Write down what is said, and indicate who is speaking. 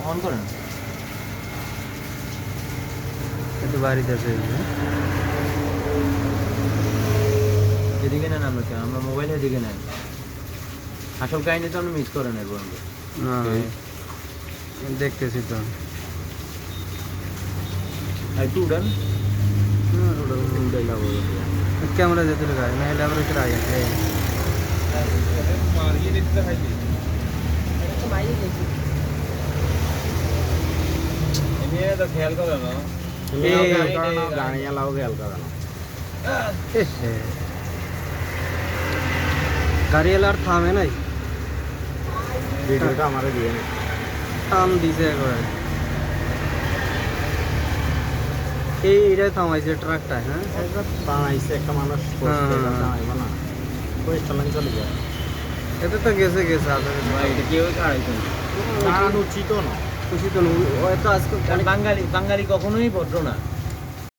Speaker 1: On করেন।
Speaker 2: একটু বাড়িতে আছে
Speaker 1: এদিকে নেন আমরা কেন, আমরা মোবাইল এদিকে নেন। আসল কাহিনী তো আপনি মিস করেন এর বন্ধু।
Speaker 2: না দেখতেছি তো
Speaker 1: আর একটু উড়ান, উড়াই যাবো।
Speaker 2: ক্যামেরা যেতে লাগায় না হলে আবার একটু আগে
Speaker 1: মারিয়ে দিতে হয় কি? এমনি তো খেয়াল করে না। গাড়ি এলাও খেয়াল করে না।
Speaker 2: গাড়ি এলে আর থামে নাই,
Speaker 1: ভিডিওটা আমারে দিয়ে নে।
Speaker 2: থাম দিছে একবার। এইটাই থামাইছে ট্রাকটা। হ্যাঁ
Speaker 1: বানাইছে একটা মানুষ না পরিচালনা চলে যায়।
Speaker 2: এতে তো গেছে গেছে আপনাদের
Speaker 1: এটা কেউ ছাড়াইছে না, উচিত না।
Speaker 2: খুশি তো হয়তো আজকে
Speaker 1: বাঙালি বাঙালি কখনোই ভদ্র না।